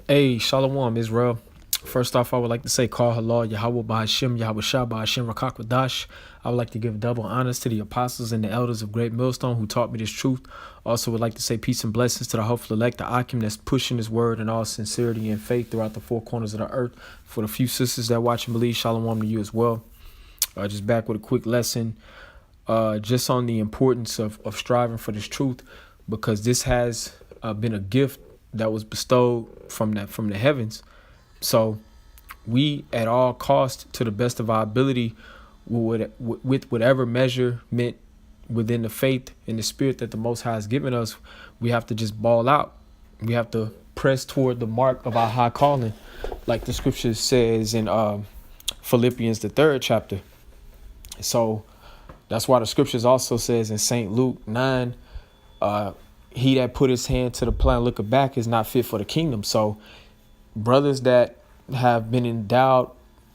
Hey, Shalom, Israel. First off, I would like to say, Call Halal, Yahweh Ba'Hashem, Yahweh Shah Ba'Hashem, Rakakwadash. I would like to give double honors to the apostles and the elders of Great Millstone who taught me this truth. Also, would like to say peace and blessings to the hopeful elect, the Akim that's pushing his word in all sincerity and faith throughout the four corners of the earth. For the few sisters that watch and believe, Shalom to you as well. Just back with a quick lesson, just on the importance of striving for this truth, because this has been a gift that was bestowed from the heavens. So we, at all cost, to the best of our ability, with whatever measurement within the faith and the spirit that the Most High has given us, we have to just ball out. We have to press toward the mark of our high calling, like the scripture says in Philippians, the 3rd chapter. So that's why the scriptures also says in St. Luke 9, he that put his hand to the plow and look back is not fit for the kingdom. So brothers that have been endowed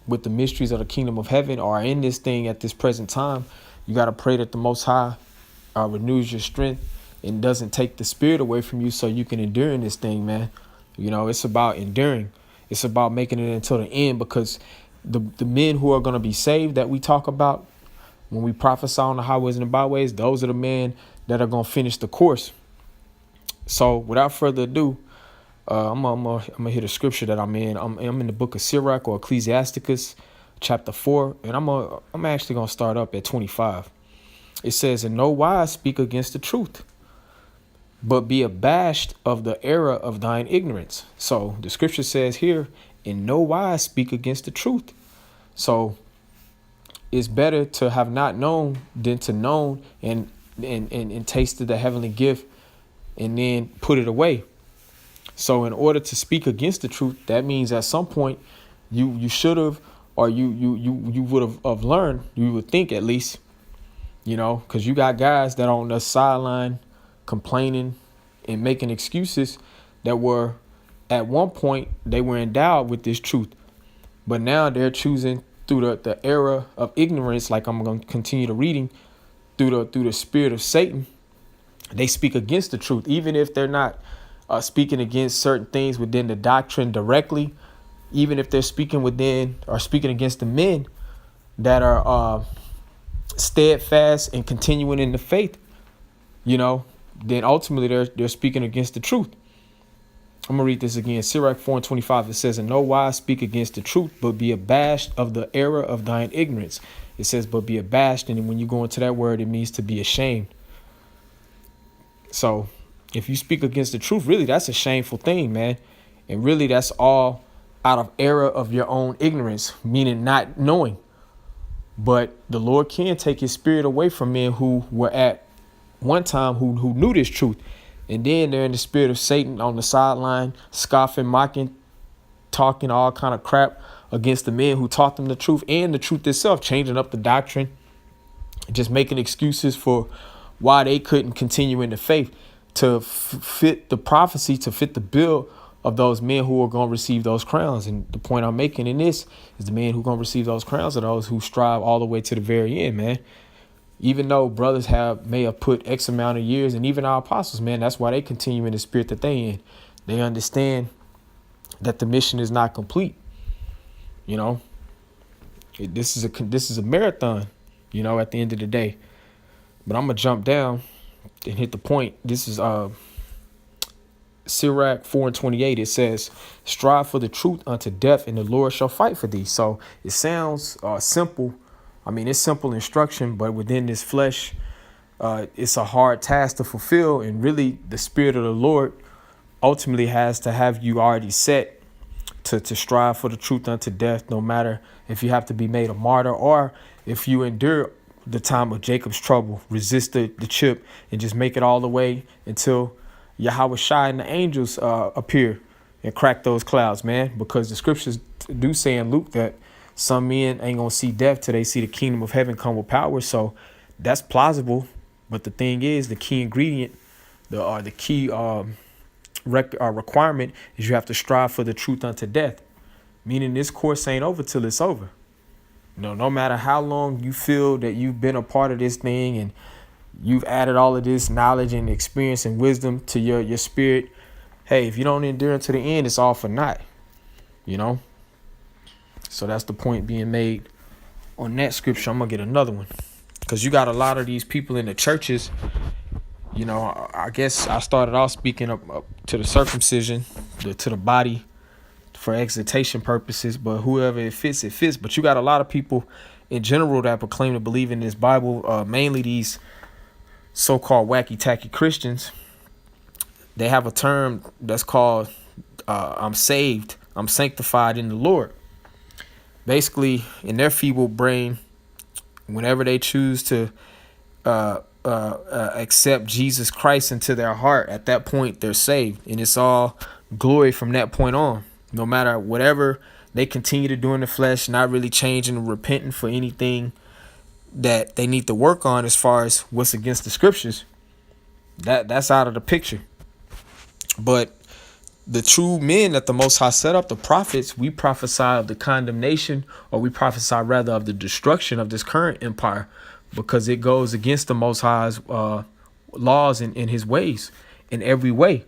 with the mysteries of the kingdom of heaven are in this thing at this present time. You got to pray that the Most High renews your strength and doesn't take the spirit away from you so you can endure in this thing, man. You know, it's about enduring. It's about making it until the end, because the men who are going to be saved that we talk about when we prophesy on the highways and the byways, those are the men that are going to finish the course. So without further ado, I'm gonna hit a scripture that I'm in. I'm in the book of Sirach, or Ecclesiasticus, chapter 4, and I'm actually gonna start up at 25. It says, "In no wise speak against the truth, but be abashed of the error of thine ignorance." So the scripture says here, "In no wise speak against the truth." So it's better to have not known than to know and tasted the heavenly gift and then put it away. So in order to speak against the truth, that means at some point you should have, or you would have learned, you would think at least, because you got guys that are on the sideline complaining and making excuses that were, at one point, they were endowed with this truth. But now they're choosing through the era of ignorance, like I'm going to continue to reading, through the spirit of Satan. They speak against the truth, even if they're not speaking against certain things within the doctrine directly, even if they're speaking within or speaking against the men that are steadfast and continuing in the faith, then ultimately they're speaking against the truth. I'm gonna read this again. Sirach 4:25. It says, "In no wise speak against the truth, but be abashed of the error of thine ignorance." It says, "But be abashed," and when you go into that word, it means to be ashamed. So if you speak against the truth, really, that's a shameful thing, man. And really, that's all out of error of your own ignorance, meaning not knowing. But the Lord can take his spirit away from men who were at one time who knew this truth. And then they're in the spirit of Satan on the sideline, scoffing, mocking, talking all kind of crap against the men who taught them the truth and the truth itself, changing up the doctrine, just making excuses for why they couldn't continue in the faith to fit the prophecy, to fit the bill of those men who are going to receive those crowns. And the point I'm making in this is the men who are going to receive those crowns are those who strive all the way to the very end, man. Even though brothers may have put X amount of years, and even our apostles, man, that's why they continue in the spirit that they in. They understand that the mission is not complete. This is a marathon, at the end of the day. But I'm gonna jump down and hit the point. This is Sirach 4:28. It says, "Strive for the truth unto death, and the Lord shall fight for thee." So it sounds simple. I mean, it's simple instruction, but within this flesh, it's a hard task to fulfill. And really, the Spirit of the Lord ultimately has to have you already set to strive for the truth unto death, no matter if you have to be made a martyr or if you endure the time of Jacob's trouble, resist the chip, and just make it all the way until Yahweh Shai and the angels appear and crack those clouds, man. Because the scriptures do say in Luke that some men ain't gonna see death till they see the kingdom of heaven come with power. So that's plausible. But the thing is, the key ingredient, the key requirement is you have to strive for the truth unto death. Meaning this course ain't over till it's over. No matter how long you feel that you've been a part of this thing and you've added all of this knowledge and experience and wisdom to your spirit, hey, if you don't endure unto the end, it's all for naught, you know? So that's the point being made on that scripture. I'm going to get another one. Because you got a lot of these people in the churches, you know, I guess I started off speaking up to the circumcision, to the body for exhortation purposes, but whoever it fits, it fits. But you got a lot of people in general that proclaim to believe in this Bible, mainly these so-called wacky-tacky Christians. They have a term that's called I'm saved, I'm sanctified in the Lord. Basically, in their feeble brain, whenever they choose to accept Jesus Christ into their heart, at that point they're saved, and it's all glory from that point on. No matter whatever they continue to do in the flesh, not really changing and repenting for anything that they need to work on as far as what's against the scriptures, that's out of the picture. But the true men that the Most High set up, the prophets, we prophesy of the condemnation, or we prophesy rather of the destruction of this current empire, because it goes against the Most High's laws and his ways in every way,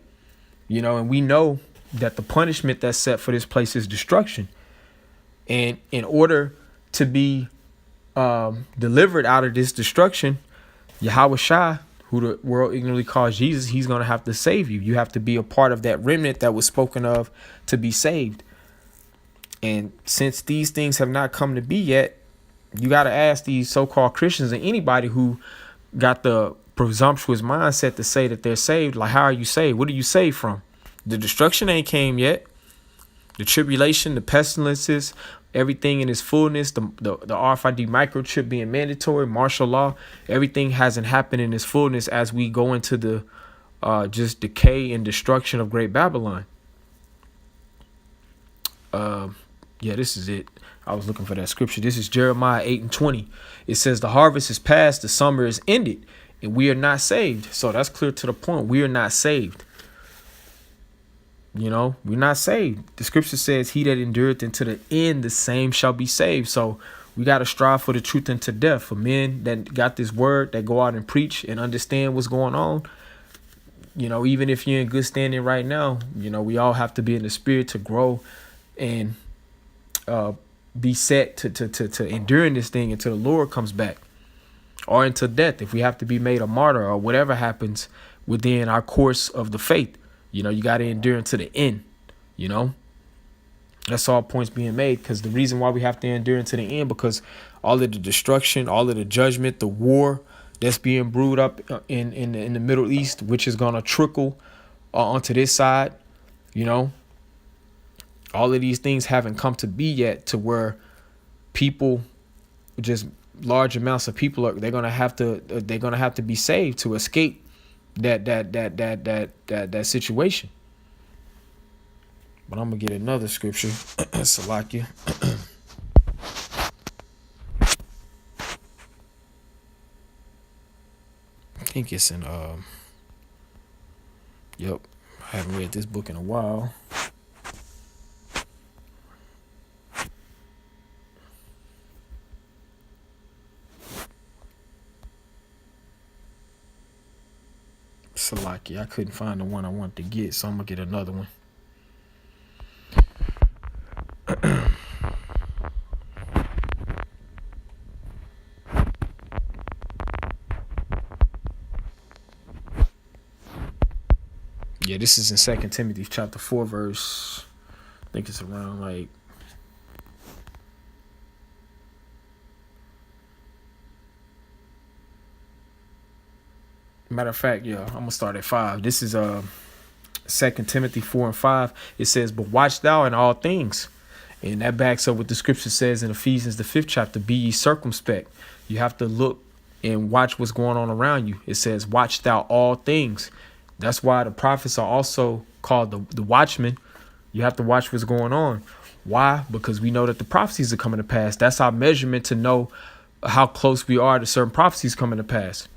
you know. And we know that the punishment that's set for this place is destruction. And in order to be delivered out of this destruction, Yahweh Shai, who the world ignorantly calls Jesus, he's going to have to save you. You have to be a part of that remnant that was spoken of to be saved. And since these things have not come to be yet, you got to ask these so-called Christians and anybody who got the presumptuous mindset to say that they're saved, like, how are you saved? What are you saved from? The destruction ain't came yet. The tribulation, the pestilences, everything in its fullness, the RFID microchip being mandatory, martial law, everything hasn't happened in its fullness as we go into the just decay and destruction of Great Babylon. Yeah, this is it. I was looking for that scripture. This is Jeremiah 8:20. It says, the harvest is past, the summer is ended, and we are not saved. So that's clear to the point. We are not saved. You know, we're not saved. The scripture says, he that endureth unto the end, the same shall be saved. So we got to strive for the truth unto death. For men that got this word, that go out and preach and understand what's going on. You know, even if you're in good standing right now, you know, we all have to be in the spirit to grow and be set to enduring this thing until the Lord comes back, or until death, if we have to be made a martyr, or whatever happens within our course of the faith. You know, you got to endure until the end. You know, that's all points being made, because the reason why we have to endure until the end, because all of the destruction, all of the judgment, the war that's being brewed up in the Middle East, which is going to trickle onto this side, you know, all of these things haven't come to be yet, to where people, just large amounts of people, they're gonna have to be saved to escape that situation. But I'm gonna get another scripture. Salakia. I think it's in yep, I haven't read this book in a while. Salaki. I couldn't find the one I wanted to get, so I'm gonna get another one. Yeah, this is in 2 Timothy chapter 4, verse, I think it's around like, matter of fact, yeah, I'm gonna start at 5. This is 2 Timothy 4 and 5. It says, but watch thou in all things. And that backs up what the scripture says in Ephesians the 5th chapter, be ye circumspect. You have to look and watch what's going on around you. It says, watch thou all things. That's why the prophets are also called the watchmen. You have to watch what's going on. Why? Because we know that the prophecies are coming to pass. That's our measurement to know how close we are to certain prophecies coming to pass.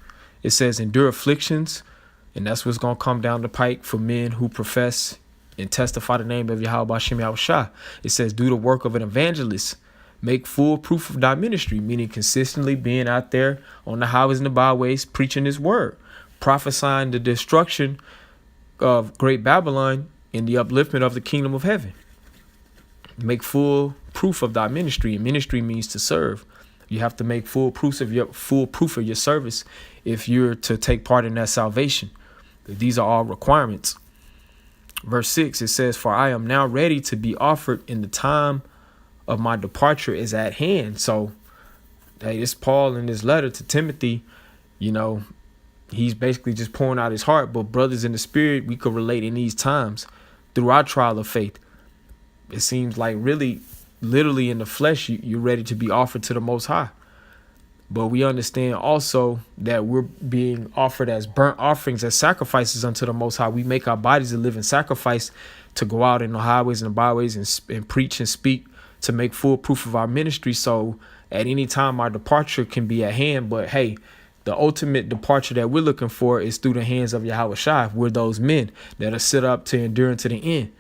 It says, endure afflictions, and that's what's going to come down the pike for men who profess and testify the name of Yahweh Hashem Yahushua. It says, do the work of an evangelist. Make full proof of thy ministry, meaning consistently being out there on the highways and the byways, preaching his word, prophesying the destruction of Great Babylon in the upliftment of the kingdom of heaven. Make full proof of thy ministry, and ministry means to serve. You have to make full proof of your service if you're to take part in that salvation. These are all requirements. Verse 6, it says, "For I am now ready to be offered, in the time of my departure is at hand." So, hey, this Paul in his letter to Timothy, he's basically just pouring out his heart. But brothers in the spirit, we could relate in these times through our trial of faith. It seems like really, literally in the flesh, you're ready to be offered to the Most High. But we understand also that we're being offered as burnt offerings, as sacrifices unto the Most High. We make our bodies a living sacrifice to go out in the highways and the byways and preach and speak, to make full proof of our ministry. So at any time, our departure can be at hand. But hey, the ultimate departure that we're looking for is through the hands of Yahweh Shai. We're those men that are set up to endure to the end.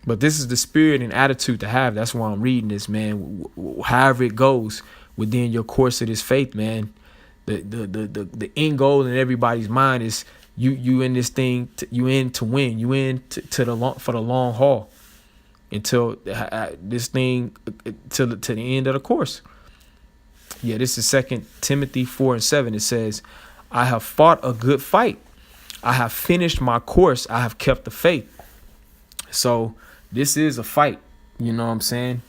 But this is the spirit and attitude to have. That's why I'm reading this, man. However it goes within your course of this faith, man. The end goal in everybody's mind is you in this thing. You in to win. You in for the long haul until this thing to the end of the course. Yeah, this is 2 Timothy 4:7. It says, "I have fought a good fight. I have finished my course. I have kept the faith." So this is a fight. You know what I'm saying?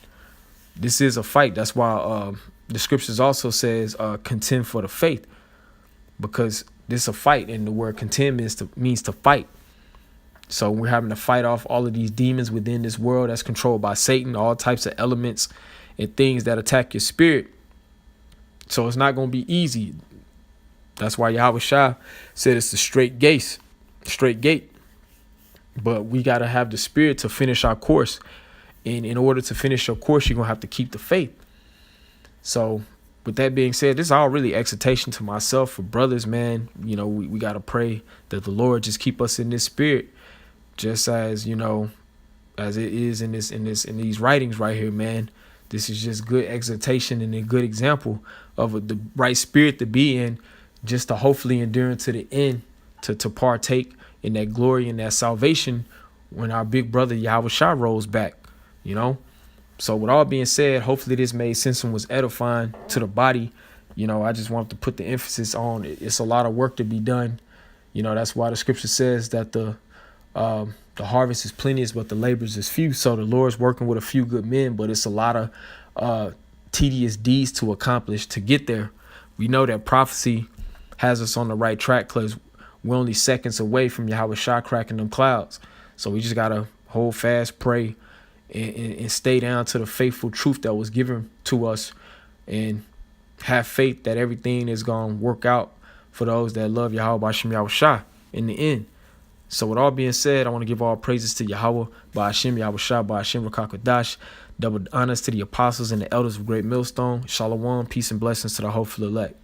This is a fight. That's why the scriptures also says contend for the faith, because this is a fight, and the word contend means to fight. So we're having to fight off all of these demons within this world that's controlled by Satan, all types of elements and things that attack your spirit. So it's not going to be easy. That's why Yahweh Shai said it's a straight gate. But we got to have the spirit to finish our course. And in order to finish your course, you're going to have to keep the faith. So with that being said, this is all really exhortation to myself, for brothers, man. We got to pray that the Lord just keep us in this spirit, just as, as it is in these writings right here, man. This is just good exhortation and a good example of the right spirit to be in, just to hopefully endure to the end, to partake in that glory and that salvation when our big brother Yahweh Shai rolls back, So with all being said, hopefully this made sense and was edifying to the body. I just wanted to put the emphasis on it. It's a lot of work to be done. That's why the scripture says that the harvest is plenteous, but the laborers is few. So the Lord's working with a few good men, but it's a lot of tedious deeds to accomplish to get there. We know that prophecy has us on the right track, because we're only seconds away from Yahweh Shai cracking them clouds. So we just got to hold fast, pray, and stay down to the faithful truth that was given to us, and have faith that everything is going to work out for those that love Yahweh B'Hashem Yahweh Shai in the end. So with all being said, I want to give all praises to Yahweh B'Hashem Yahweh Shai B'Hashem Rakakwadash. Double honors to the apostles and the elders of Great Millstone. Shalom, peace and blessings to the hopeful elect.